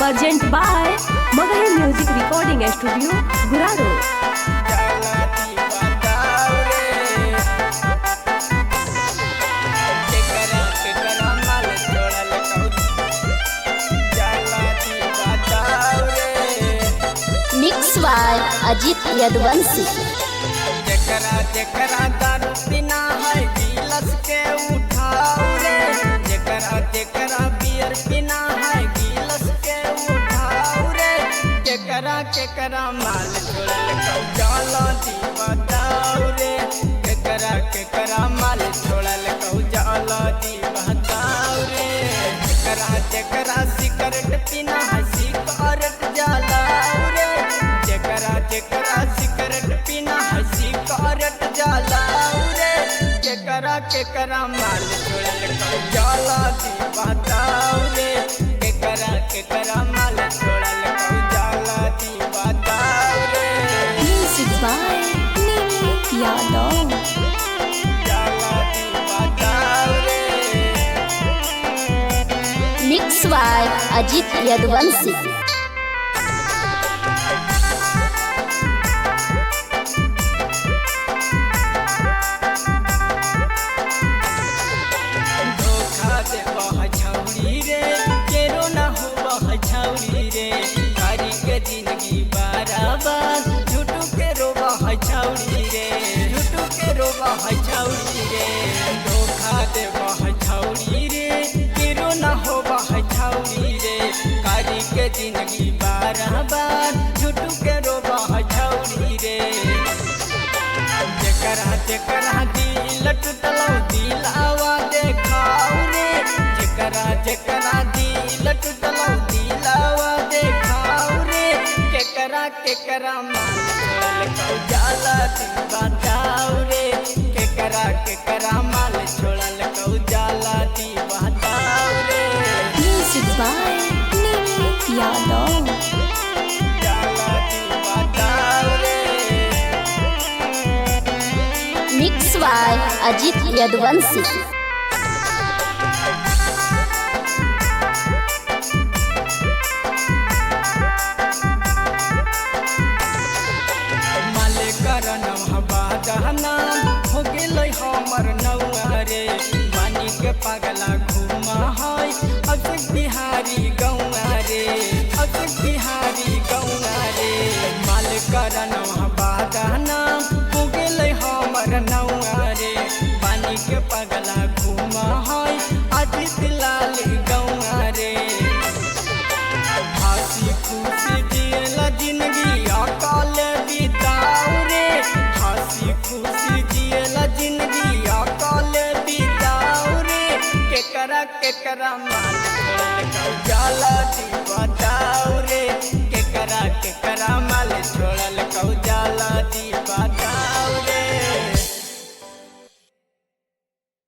Present by Magahi Music Recording Studio, Guraro. Mix by Ajit Yaduvanshi. जकरा जकरा दारू पीना है गिलास के उठाओ रे, जकरा जकरा बियर पीना है गिलास के उठाओ रे, जकरा जकरा माल छोड़ल कौ जाला दी बताओ रे, जकरा जकरा माल छोड़ल कौ जाला दी बताओ रे, जकरा जकरा सिगरेट पीना है सिगरेट जलाओ रे, जकरा जकरा सिगरेट पीना है सिगरेट जलाओ रे, जकरा केकरा माल छोड़ल कौ जाला दी बताओ रे, केकरा केकरा माल छोड़ल कौ जाला दी बताओ रे, म्यूजिक बाय निमित यादव। जाला दी बताओ रे। Mix by Ajit Yaduvanshi. धोखा दे बह छौरी रे, केरो ना हो बह छौरी रे, कारी के जिंदगी बराबर, झूठू के रो बह छौरी रे, झूठू के रो बह छौरी रे, धोखा दे बह छौरी रे, केरो ना हो बह छौरी रे, कारी के जिंदगी बराबर, झूठू के रो बह छौरी रे, जकरा जकरा दिल टूटलौ दिलावा देखाओ रे, जकरा जकरा दिल टूटलौ दिलावा देखाओ रे, केकरा केकरा माल छोड़ल कौ जाला दी बताओ रे, केकरा केकरा माल छोड़ल कौ जाला दी बताओ रे, म्यूजिक बाय निमित यादव। जाला दी बताओ रे। Mix by Ajit Yaduvanshi. माले करनम हवा दहना हो गेलै हमर नौआ रे, बानी के पगला घुमा है अक्षक बिहारी गौआ रे, अक्षक बिहारी गौआ रे, माल करनम हवा दहना हो गेलै हमर नौआ रे, बानी के पगला घुमा है अजीत लाल गौआ रे, हंसी खुशी जियला जिंदगी अकाल बिताओ रे, हंसी खुशी जियला जिंदगी अकाल बिताओ रे, केकरा केकरा माल छोड़ल कौ जाला दी